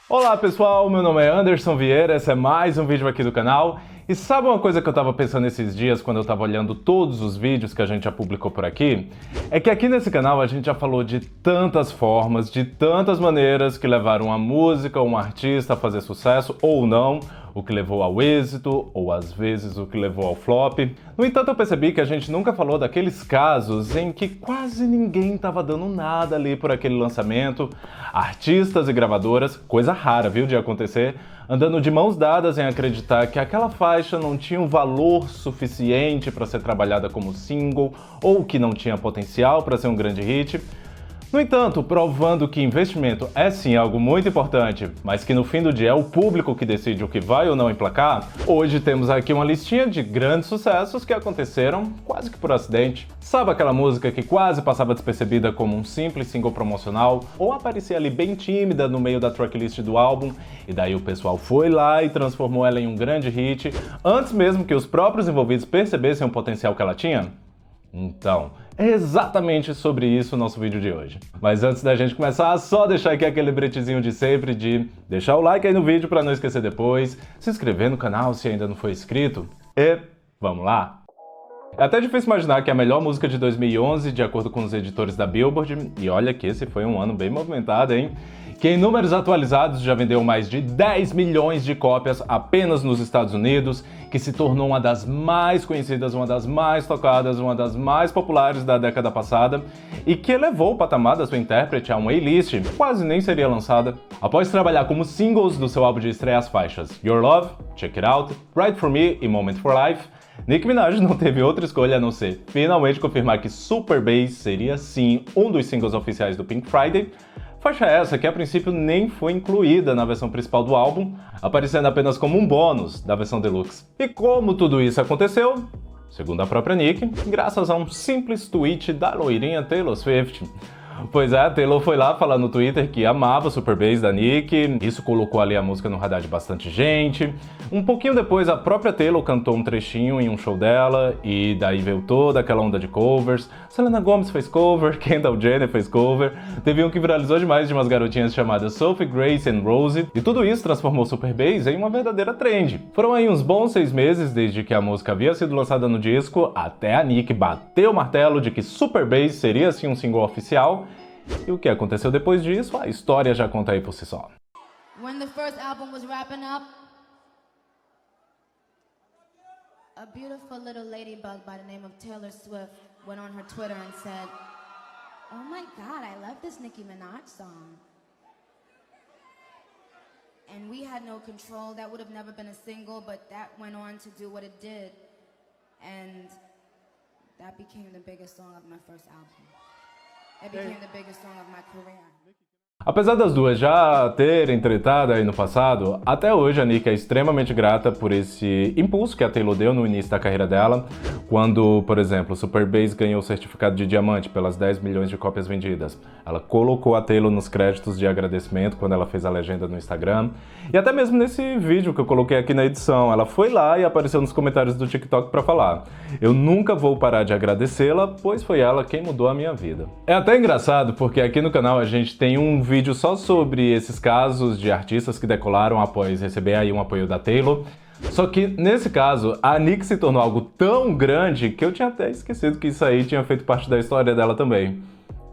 Olá pessoal, meu nome é Anderson Vieira, esse é mais um vídeo aqui do canal. E sabe uma coisa que eu tava pensando esses dias quando eu tava olhando todos os vídeos que a gente já publicou por aqui? É que aqui nesse canal a gente já falou de tantas formas, de tantas maneiras que levaram a música ou um artista a fazer sucesso ou não, o que levou ao êxito, ou às vezes o que levou ao flop. No entanto, eu percebi que a gente nunca falou daqueles casos em que quase ninguém estava dando nada ali por aquele lançamento. Artistas e gravadoras, coisa rara, viu, de acontecer, andando de mãos dadas em acreditar que aquela faixa não tinha um valor suficiente para ser trabalhada como single, ou que não tinha potencial para ser um grande hit. No entanto, provando que investimento é sim algo muito importante, mas que no fim do dia é o público que decide o que vai ou não emplacar, hoje temos aqui uma listinha de grandes sucessos que aconteceram quase que por acidente. Sabe aquela música que quase passava despercebida como um simples single promocional, ou aparecia ali bem tímida no meio da tracklist do álbum, e daí o pessoal foi lá e transformou ela em um grande hit, antes mesmo que os próprios envolvidos percebessem o potencial que ela tinha? Então, é exatamente sobre isso o nosso vídeo de hoje. Mas antes da gente começar, só deixar aqui aquele lembretezinho de sempre de deixar o like aí no vídeo para não esquecer depois, se inscrever no canal se ainda não for inscrito e vamos lá! É até difícil imaginar que a melhor música de 2011, de acordo com os editores da Billboard, e olha que esse foi um ano bem movimentado, hein? Que em números atualizados já vendeu mais de 10 milhões de cópias apenas nos Estados Unidos, que se tornou uma das mais conhecidas, uma das mais tocadas, uma das mais populares da década passada, e que elevou o patamar da sua intérprete a uma A-list, quase nem seria lançada. Após trabalhar como singles do seu álbum de estreia as faixas Your Love, Check It Out, Right For Me e Moment For Life, Nicki Minaj não teve outra escolha a não ser finalmente confirmar que Super Bass seria sim um dos singles oficiais do Pink Friday, faixa essa que a princípio nem foi incluída na versão principal do álbum, aparecendo apenas como um bônus da versão deluxe. E como tudo isso aconteceu? Segundo a própria Nicki, graças a um simples tweet da loirinha Taylor Swift. Pois é, a Taylor foi lá falar no Twitter que amava Super Bass da Nicki, isso colocou ali a música no radar de bastante gente. Um pouquinho depois, a própria Taylor cantou um trechinho em um show dela, e daí veio toda aquela onda de covers. Selena Gomez fez cover, Kendall Jenner fez cover, teve um que viralizou demais de umas garotinhas chamadas Sophie, Grace e Rosie, e tudo isso transformou Super Bass em uma verdadeira trend. Foram aí uns bons 6 meses desde que a música havia sido lançada no disco, até a Nicki bateu o martelo de que Super Bass seria sim um single oficial. E o que aconteceu depois disso, a história já conta aí por si só. When the first album was wrapping up, a beautiful little ladybug by the name of Taylor Swift went on her Twitter and said, "Oh my God, I love this Nicki Minaj song." And we had no control. That would have never been a single, but that went on to do what it did. And that became the biggest song of my first album. It became the biggest song of my career. Apesar das duas já terem tretado aí no passado, até hoje a Nicki é extremamente grata por esse impulso que a Taylor deu no início da carreira dela, quando, por exemplo, Super Bass ganhou o certificado de diamante pelas 10 milhões de cópias vendidas. Ela colocou a Taylor nos créditos de agradecimento quando ela fez a legenda no Instagram, e até mesmo nesse vídeo que eu coloquei aqui na edição, ela foi lá e apareceu nos comentários do TikTok para falar: "Eu nunca vou parar de agradecê-la, pois foi ela quem mudou a minha vida." É até engraçado porque aqui no canal a gente tem um vídeo só sobre esses casos de artistas que decolaram após receber aí um apoio da Taylor. Só que, nesse caso, a Nicki se tornou algo tão grande que eu tinha até esquecido que isso aí tinha feito parte da história dela também.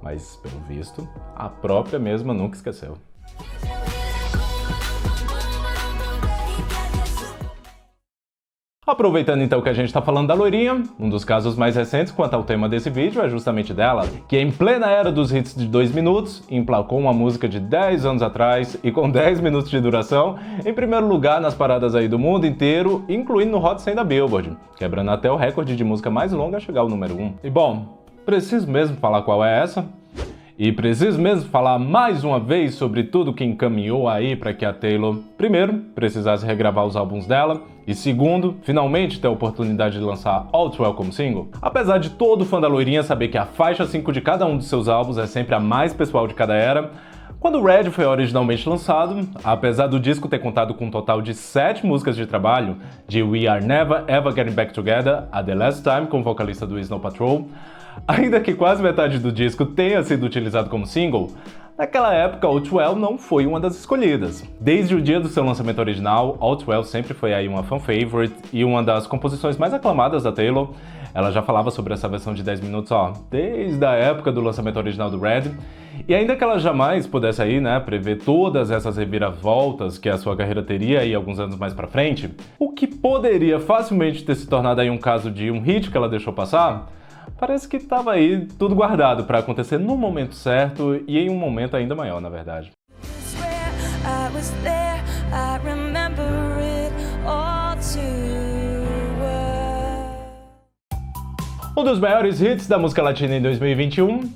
Mas, pelo visto, a própria mesma nunca esqueceu. Aproveitando então que a gente está falando da loirinha, um dos casos mais recentes quanto ao tema desse vídeo é justamente dela, que em plena era dos hits de 2 minutos, emplacou uma música de 10 anos atrás e com 10 minutos de duração, em primeiro lugar nas paradas aí do mundo inteiro, incluindo no Hot 100 da Billboard, quebrando até o recorde de música mais longa a chegar ao número 1. E bom, preciso mesmo falar qual é essa? E preciso mesmo falar mais uma vez sobre tudo que encaminhou aí para que a Taylor, primeiro, precisasse regravar os álbuns dela, e segundo, finalmente ter a oportunidade de lançar All Too Well como single. Apesar de todo fã da loirinha saber que a faixa 5 de cada um de seus álbuns é sempre a mais pessoal de cada era, quando o Red foi originalmente lançado, apesar do disco ter contado com um total de 7 músicas de trabalho, de We Are Never Ever Getting Back Together a The Last Time com o vocalista do Snow Patrol, ainda que quase metade do disco tenha sido utilizado como single, Naquela época, Outwell não foi uma das escolhidas. Desde o dia do seu lançamento original, Outwell sempre foi aí uma fan favorite e uma das composições mais aclamadas da Taylor. Ela já falava sobre essa versão de 10 minutos, desde a época do lançamento original do Red. E ainda que ela jamais pudesse aí, prever todas essas reviravoltas que a sua carreira teria aí alguns anos mais pra frente, o que poderia facilmente ter se tornado aí um caso de um hit que ela deixou passar, parece que estava aí tudo guardado para acontecer no momento certo e em um momento ainda maior, na verdade. Um dos maiores hits da música latina em 2021,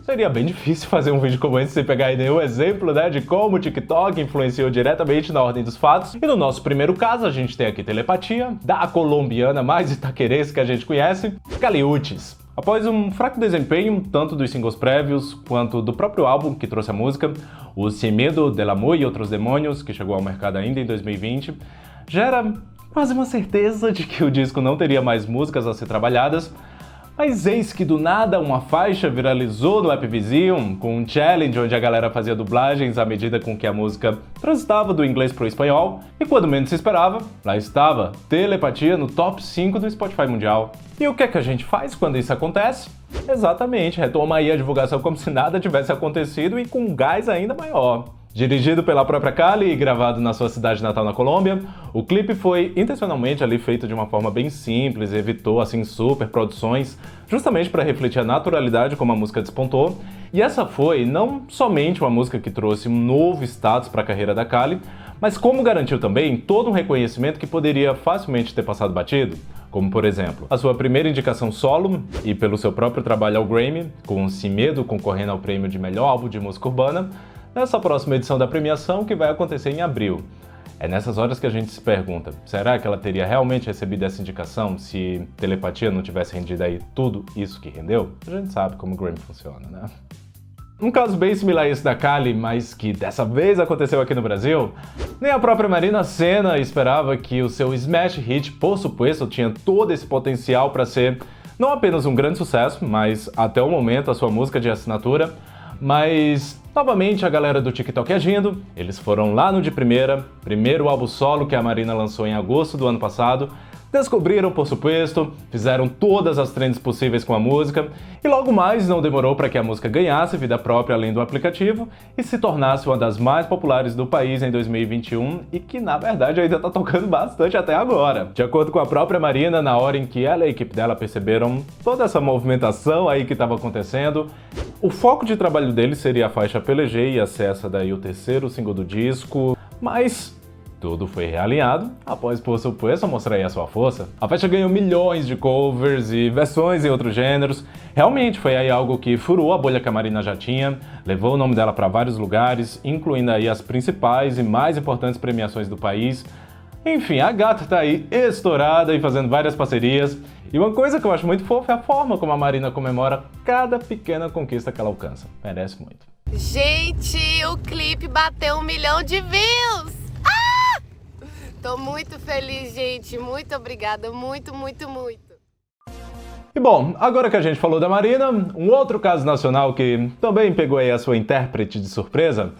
seria bem difícil fazer um vídeo como esse sem pegar aí nenhum exemplo, de como o TikTok influenciou diretamente na ordem dos fatos. E no nosso primeiro caso, a gente tem aqui Telepatia, da colombiana mais itaquerense que a gente conhece, Kali Uchis. Após um fraco desempenho, tanto dos singles prévios quanto do próprio álbum que trouxe a música, o Sin Miedo del Amor y Otros Demonios, que chegou ao mercado ainda em 2020, já era quase uma certeza de que o disco não teria mais músicas a ser trabalhadas. Mas eis que do nada uma faixa viralizou no app Vizinho, com um challenge onde a galera fazia dublagens à medida com que a música transitava do inglês para o espanhol, e quando menos se esperava, lá estava Telepatia no top 5 do Spotify mundial. E o que é que a gente faz quando isso acontece? Exatamente, retoma aí a divulgação como se nada tivesse acontecido e com um gás ainda maior. Dirigido pela própria Kali e gravado na sua cidade natal na Colômbia, o clipe foi intencionalmente ali feito de uma forma bem simples, evitou assim super produções, justamente para refletir a naturalidade como a música despontou. E essa foi não somente uma música que trouxe um novo status para a carreira da Kali, mas como garantiu também todo um reconhecimento que poderia facilmente ter passado batido. Como, por exemplo, a sua primeira indicação solo e pelo seu próprio trabalho ao Grammy, com Sin Miedo concorrendo ao prêmio de melhor álbum de música urbana, nessa próxima edição da premiação que vai acontecer em abril. É nessas horas que a gente se pergunta, será que ela teria realmente recebido essa indicação se Telepatia não tivesse rendido aí tudo isso que rendeu? A gente sabe como o Grammy funciona, né? Um caso bem similar a esse da Kali, mas que dessa vez aconteceu aqui no Brasil, nem a própria Marina Sena esperava que o seu smash hit, por supuesto, tinha todo esse potencial para ser não apenas um grande sucesso, mas até o momento a sua música de assinatura. Mas, novamente, a galera do TikTok agindo, eles foram lá no de primeiro álbum solo que a Marina lançou em agosto do ano passado, descobriram, por supuesto, fizeram todas as trends possíveis com a música, e logo mais não demorou para que a música ganhasse vida própria além do aplicativo e se tornasse uma das mais populares do país em 2021 e que, na verdade, ainda tá tocando bastante até agora. De acordo com a própria Marina, na hora em que ela e a equipe dela perceberam toda essa movimentação aí que estava acontecendo, o foco de trabalho deles seria a faixa PLG e acessa daí o terceiro single do disco, mas tudo foi realinhado após, por supuesto, mostrar aí a sua força. A faixa ganhou milhões de covers e versões em outros gêneros. Realmente foi aí algo que furou a bolha que a Marina já tinha, levou o nome dela para vários lugares, incluindo aí as principais e mais importantes premiações do país. Enfim, a gata tá aí estourada e fazendo várias parcerias. E uma coisa que eu acho muito fofa é a forma como a Marina comemora cada pequena conquista que ela alcança. Merece muito. Gente, o clipe bateu 1 milhão de views! Tô muito feliz, gente. Muito obrigada. Muito, muito, muito. E bom, agora que a gente falou da Marina, um outro caso nacional que também pegou aí a sua intérprete de surpresa,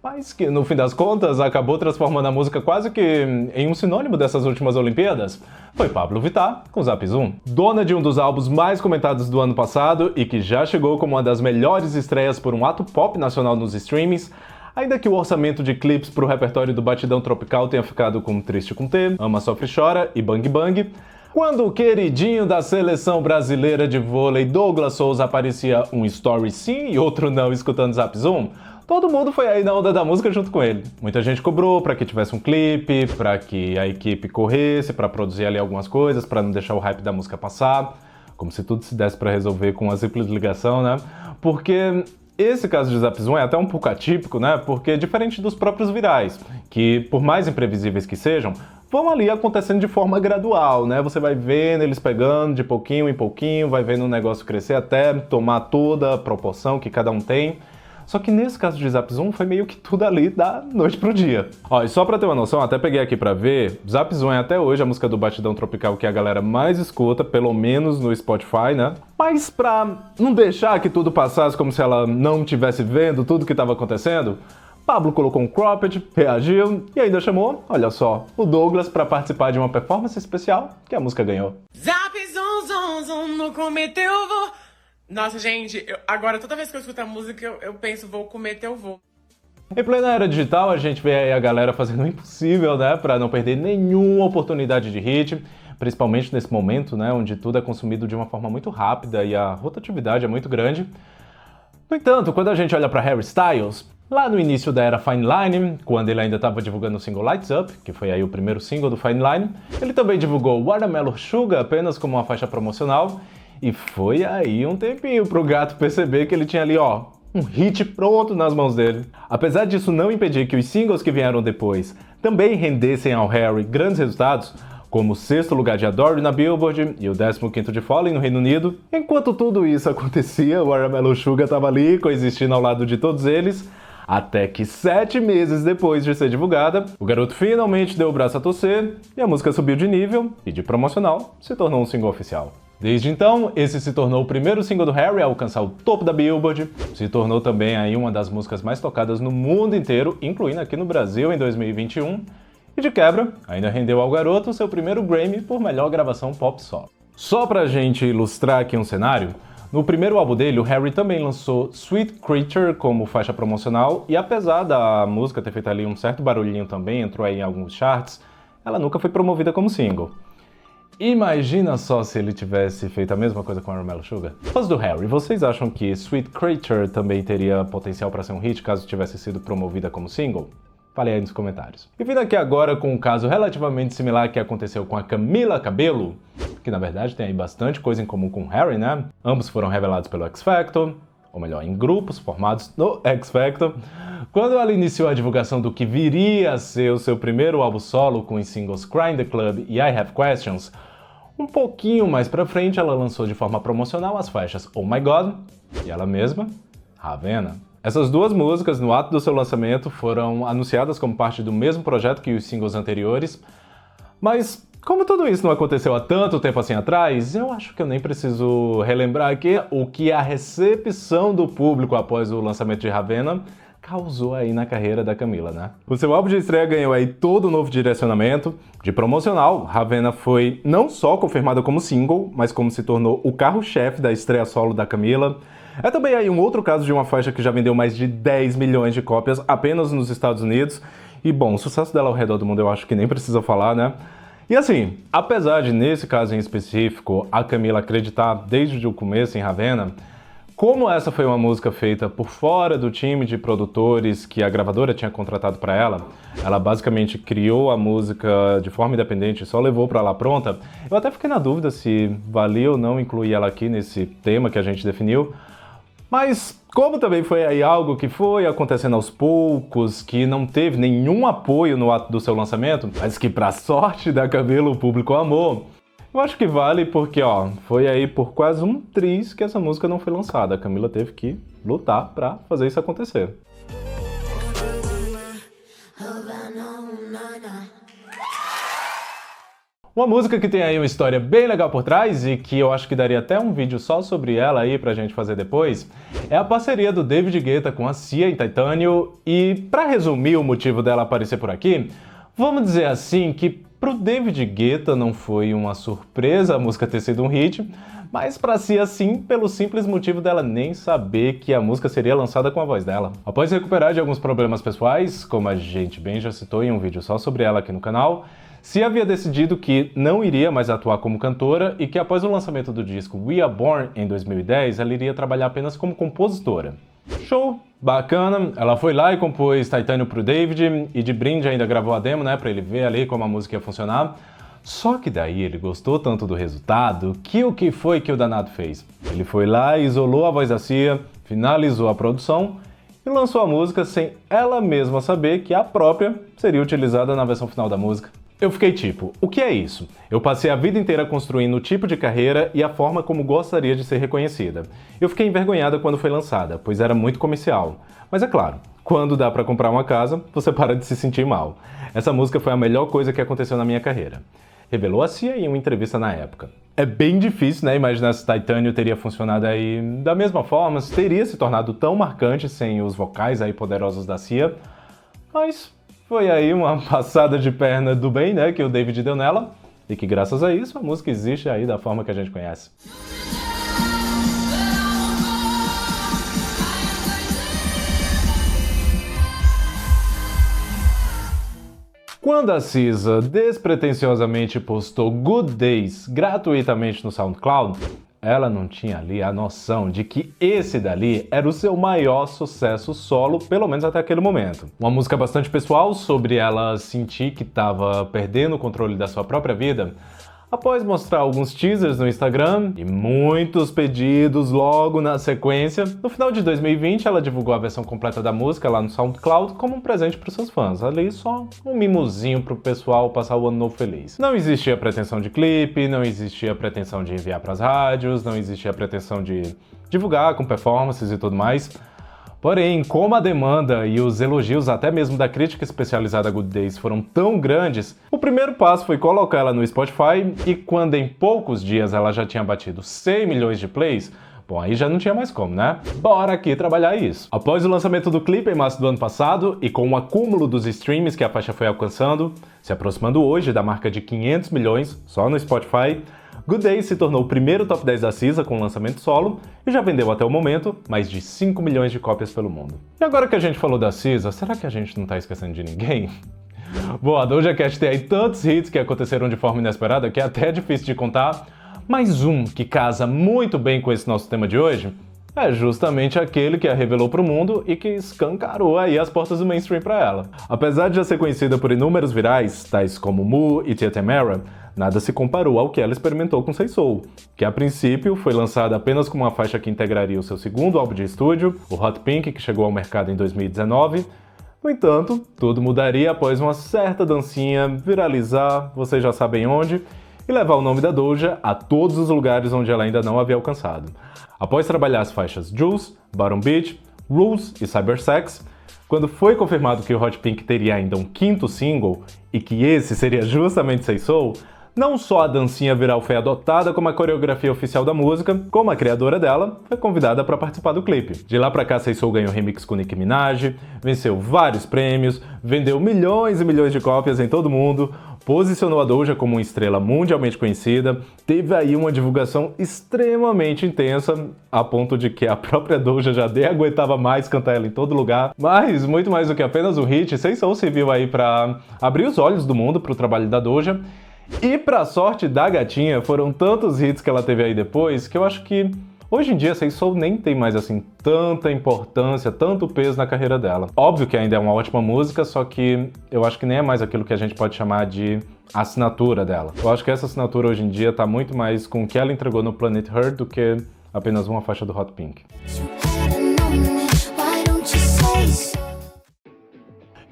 mas que no fim das contas acabou transformando a música quase que em um sinônimo dessas últimas Olimpíadas, foi Pabllo Vittar com Zap Zoom. Dona de um dos álbuns mais comentados do ano passado e que já chegou como uma das melhores estreias por um ato pop nacional nos streamings, ainda que o orçamento de clipes para o repertório do Batidão Tropical tenha ficado com Triste com T, Ama, Sofre, Chora e Bang Bang, quando o queridinho da seleção brasileira de vôlei Douglas Souza aparecia um story sim e outro não escutando Zap Zoom, todo mundo foi aí na onda da música junto com ele. Muita gente cobrou para que tivesse um clipe, para que a equipe corresse, para produzir ali algumas coisas, para não deixar o hype da música passar, como se tudo se desse para resolver com uma simples ligação, né? Porque esse caso de Zap Zoom é até um pouco atípico, né? Porque diferente dos próprios virais, que por mais imprevisíveis que sejam, vão ali acontecendo de forma gradual, né? Você vai vendo eles pegando de pouquinho em pouquinho, vai vendo o negócio crescer até tomar toda a proporção que cada um tem. Só que nesse caso de Zap Zoom foi meio que tudo ali da noite pro dia. Ó, e só pra ter uma noção, até peguei aqui pra ver, Zap Zoom é até hoje a música do Batidão Tropical que a galera mais escuta, pelo menos no Spotify, né? Mas pra não deixar que tudo passasse como se ela não estivesse vendo tudo que estava acontecendo, Pablo colocou um cropped, reagiu e ainda chamou, olha só, o Douglas pra participar de uma performance especial que a música ganhou. Zap Zoom Zoom Zoom, não cometeu vou. Nossa, gente, agora toda vez que eu escuto a música, eu penso, vou comer teu voo. Em plena era digital, a gente vê aí a galera fazendo o impossível, né, pra não perder nenhuma oportunidade de hit, principalmente nesse momento, né, onde tudo é consumido de uma forma muito rápida e a rotatividade é muito grande. No entanto, quando a gente olha pra Harry Styles, lá no início da era Fine Line, quando ele ainda estava divulgando o single Lights Up, que foi aí o primeiro single do Fine Line, ele também divulgou Watermelon Sugar apenas como uma faixa promocional, e foi aí um tempinho pro gato perceber que ele tinha ali, ó, um hit pronto nas mãos dele. Apesar disso não impedir que os singles que vieram depois também rendessem ao Harry grandes resultados, como o 6º lugar de Adore na Billboard e o 15º de Fallen no Reino Unido, enquanto tudo isso acontecia, o Watermelon Sugar estava ali coexistindo ao lado de todos eles, até que 7 meses depois de ser divulgada, o garoto finalmente deu o braço a torcer e a música subiu de nível e de promocional se tornou um single oficial. Desde então, esse se tornou o primeiro single do Harry a alcançar o topo da Billboard, se tornou também aí uma das músicas mais tocadas no mundo inteiro, incluindo aqui no Brasil em 2021, e de quebra, ainda rendeu ao garoto seu primeiro Grammy por melhor gravação pop solo. Só pra gente ilustrar aqui um cenário, no primeiro álbum dele, o Harry também lançou Sweet Creature como faixa promocional, e apesar da música ter feito ali um certo barulhinho também, entrou aí em alguns charts, ela nunca foi promovida como single. Imagina só se ele tivesse feito a mesma coisa com Watermelon Sugar. Fãs do Harry, vocês acham que Sweet Creature também teria potencial para ser um hit caso tivesse sido promovida como single? Fale aí nos comentários. E vindo aqui agora com um caso relativamente similar que aconteceu com a Camila Cabello, que na verdade tem aí bastante coisa em comum com o Harry, né? Ambos foram revelados pelo X Factor, ou melhor, em grupos formados no X Factor. Quando ela iniciou a divulgação do que viria a ser o seu primeiro álbum solo com os singles Cry in the Club e I Have Questions, um pouquinho mais pra frente ela lançou de forma promocional as faixas Oh My God e ela mesma, Ravenna. Essas duas músicas, no ato do seu lançamento, foram anunciadas como parte do mesmo projeto que os singles anteriores, mas como tudo isso não aconteceu há tanto tempo assim atrás, eu acho que eu nem preciso relembrar aqui o que a recepção do público após o lançamento de Ravenna causou aí na carreira da Camila, né? O seu álbum de estreia ganhou aí todo um novo direcionamento. De promocional, Ravenna foi não só confirmada como single, mas como se tornou o carro-chefe da estreia solo da Camila. É também aí um outro caso de uma faixa que já vendeu mais de 10 milhões de cópias apenas nos Estados Unidos. E bom, o sucesso dela ao redor do mundo eu acho que nem precisa falar, né? E assim, apesar de nesse caso em específico a Camila acreditar desde o começo em Ravenna, como essa foi uma música feita por fora do time de produtores que a gravadora tinha contratado para ela basicamente criou a música de forma independente e só levou para lá pronta, eu até fiquei na dúvida se valia ou não incluir ela aqui nesse tema que a gente definiu, mas como também foi aí algo que foi acontecendo aos poucos, que não teve nenhum apoio no ato do seu lançamento, mas que pra sorte da Camila o público amou, eu acho que vale porque, ó, foi aí por quase um triz que essa música não foi lançada. A Camila teve que lutar pra fazer isso acontecer. Uma música que tem aí uma história bem legal por trás e que eu acho que daria até um vídeo só sobre ela aí pra gente fazer depois, é a parceria do David Guetta com a Sia em Titânio e, pra resumir o motivo dela aparecer por aqui, vamos dizer assim que pro David Guetta não foi uma surpresa a música ter sido um hit, mas pra Sia sim, pelo simples motivo dela nem saber que a música seria lançada com a voz dela. Após recuperar de alguns problemas pessoais, como a gente bem já citou em um vídeo só sobre ela aqui no canal, Sia havia decidido que não iria mais atuar como cantora e que após o lançamento do disco We Are Born em 2010, ela iria trabalhar apenas como compositora. Show! Bacana, ela foi lá e compôs Titânio pro David e de brinde ainda gravou a demo, né, pra ele ver ali como a música ia funcionar. Só que daí ele gostou tanto do resultado que o que foi que o danado fez? Ele foi lá, isolou a voz da Sia, finalizou a produção e lançou a música sem ela mesma saber que a própria seria utilizada na versão final da música. Eu fiquei tipo, o que é isso? Eu passei a vida inteira construindo o tipo de carreira e a forma como gostaria de ser reconhecida. Eu fiquei envergonhada quando foi lançada, pois era muito comercial. Mas é claro, quando dá pra comprar uma casa, você para de se sentir mal. Essa música foi a melhor coisa que aconteceu na minha carreira. Revelou a Cia em uma entrevista na época. É bem difícil, né, imaginar se Titânio teria funcionado aí da mesma forma, se teria se tornado tão marcante sem os vocais aí poderosos da Cia. Mas foi aí uma passada de perna do bem, né, que o David deu nela, e que graças a isso a música existe aí da forma que a gente conhece. Quando a Cisa despretensiosamente postou Good Days gratuitamente no SoundCloud, ela não tinha ali a noção de que esse dali era o seu maior sucesso solo, pelo menos até aquele momento. Uma música bastante pessoal sobre ela sentir que estava perdendo o controle da sua própria vida, após mostrar alguns teasers no Instagram e muitos pedidos logo na sequência. No final de 2020, ela divulgou a versão completa da música lá no SoundCloud como um presente para os seus fãs. Ali só um mimosinho pro pessoal passar o ano novo feliz. Não existia pretensão de clipe, não existia pretensão de enviar para as rádios, não existia pretensão de divulgar com performances e tudo mais. Porém, como a demanda e os elogios até mesmo da crítica especializada Good Days foram tão grandes, o primeiro passo foi colocar ela no Spotify e quando em poucos dias ela já tinha batido 100 milhões de plays, bom, aí já não tinha mais como, né? Bora aqui trabalhar isso. Após o lançamento do clipe em março do ano passado e com o acúmulo dos streams que a faixa foi alcançando, se aproximando hoje da marca de 500 milhões só no Spotify, Good Days se tornou o primeiro top 10 da Cisa com lançamento solo e já vendeu até o momento mais de 5 milhões de cópias pelo mundo. E agora que a gente falou da Cisa, será que a gente não tá esquecendo de ninguém? Bom, a Doja Cat tem aí tantos hits que aconteceram de forma inesperada que é até difícil de contar, mas um que casa muito bem com esse nosso tema de hoje é justamente aquele que a revelou para o mundo e que escancarou aí as portas do mainstream para ela. Apesar de já ser conhecida por inúmeros virais, tais como Moo e Tia Tamara, nada se comparou ao que ela experimentou com Say Soul, que a princípio foi lançada apenas como uma faixa que integraria o seu segundo álbum de estúdio, o Hot Pink, que chegou ao mercado em 2019. No entanto, tudo mudaria após uma certa dancinha viralizar, vocês já sabem onde, e levar o nome da Doja a todos os lugares onde ela ainda não havia alcançado. Após trabalhar as faixas Juice, Bottom Beach, Rules e Cybersex, quando foi confirmado que o Hot Pink teria ainda um quinto single e que esse seria justamente Say Soul, não só a dancinha viral foi adotada como a coreografia oficial da música, como a criadora dela foi convidada para participar do clipe. De lá pra cá, Say Soul ganhou remix com Nicki Minaj, venceu vários prêmios, vendeu milhões e milhões de cópias em todo mundo, posicionou a Doja como uma estrela mundialmente conhecida, teve aí uma divulgação extremamente intensa, a ponto de que a própria Doja já nem aguentava mais cantar ela em todo lugar. Mas, muito mais do que apenas um hit, Say Soul serviu aí para abrir os olhos do mundo para o trabalho da Doja. E pra sorte da gatinha, foram tantos hits que ela teve aí depois, que eu acho que hoje em dia Say Soul nem tem mais assim tanta importância, tanto peso na carreira dela. Óbvio que ainda é uma ótima música, só que eu acho que nem é mais aquilo que a gente pode chamar de assinatura dela. Eu acho que essa assinatura hoje em dia tá muito mais com o que ela entregou no Planet Her do que apenas uma faixa do Hot Pink.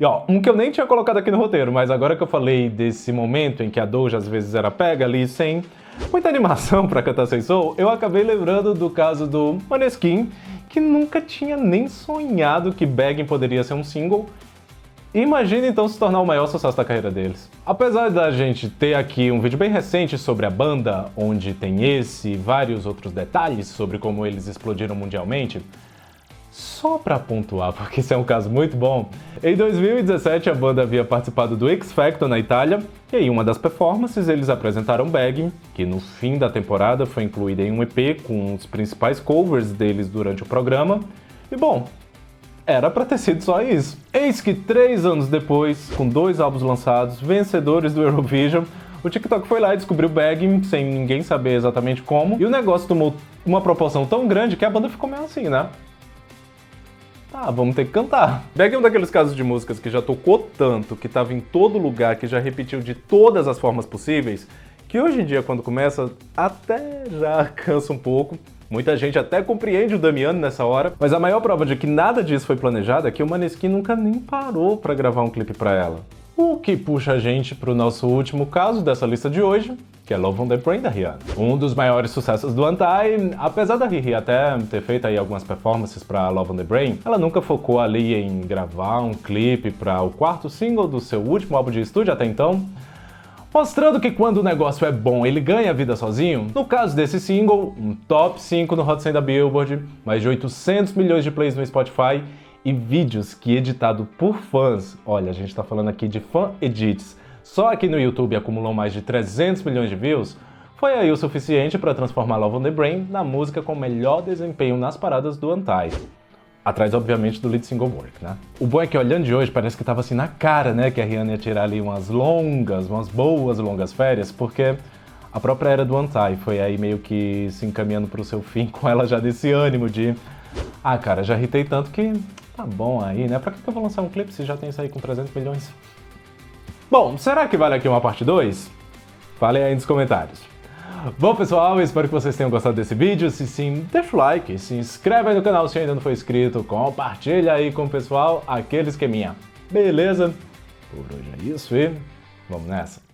E ó, um que eu nem tinha colocado aqui no roteiro, mas agora que eu falei desse momento em que a Doja às vezes era pega ali sem muita animação pra cantar Say Soul, eu acabei lembrando do caso do Måneskin, que nunca tinha nem sonhado que Begging poderia ser um single. Imagina então se tornar o maior sucesso da carreira deles. Apesar da gente ter aqui um vídeo bem recente sobre a banda, onde tem esse e vários outros detalhes sobre como eles explodiram mundialmente, só pra pontuar, porque esse é um caso muito bom, em 2017 a banda havia participado do X Factor na Itália, e em uma das performances eles apresentaram Begging, que no fim da temporada foi incluída em um EP com os principais covers deles durante o programa, e bom, era pra ter sido só isso. Eis que 3 anos depois, com 2 álbuns lançados, vencedores do Eurovision, o TikTok foi lá e descobriu Begging, sem ninguém saber exatamente como, e o negócio tomou uma proporção tão grande que a banda ficou meio assim, né? Ah, vamos ter que cantar. Begging é um daqueles casos de músicas que já tocou tanto, que tava em todo lugar, que já repetiu de todas as formas possíveis, que hoje em dia, quando começa, até já cansa um pouco. Muita gente até compreende o Damiano nessa hora, mas a maior prova de que nada disso foi planejado é que o Måneskin nunca nem parou pra gravar um clipe pra ela. O que puxa a gente para o nosso último caso dessa lista de hoje, que é Love on the Brain da Rihanna. Um dos maiores sucessos do Anti, apesar da Riri até ter feito aí algumas performances para Love on the Brain, ela nunca focou ali em gravar um clipe para o quarto single do seu último álbum de estúdio até então, mostrando que quando o negócio é bom, ele ganha vida sozinho. No caso desse single, um top 5 no Hot 100 da Billboard, mais de 800 milhões de plays no Spotify e vídeos que editado por fãs, olha, a gente tá falando aqui de fan edits, só aqui no YouTube acumulou mais de 300 milhões de views, foi aí o suficiente para transformar Love on the Brain na música com melhor desempenho nas paradas do Anti. Atrás, obviamente, do lead single Work, né? O bom é que olhando de hoje, parece que tava assim na cara, né, que a Rihanna ia tirar ali umas boas longas férias, porque a própria era do Anti foi aí meio que se encaminhando pro seu fim com ela já desse ânimo de cara, já irritei tanto que tá bom aí, né? Pra que eu vou lançar um clipe se já tem isso aí com 300 milhões? Bom, será que vale aqui uma parte 2? Falem aí nos comentários. Bom, pessoal, espero que vocês tenham gostado desse vídeo. Se sim, deixa o like, se inscreve aí no canal se ainda não for inscrito, compartilha aí com o pessoal aquele esqueminha. Beleza? Por hoje é isso e vamos nessa.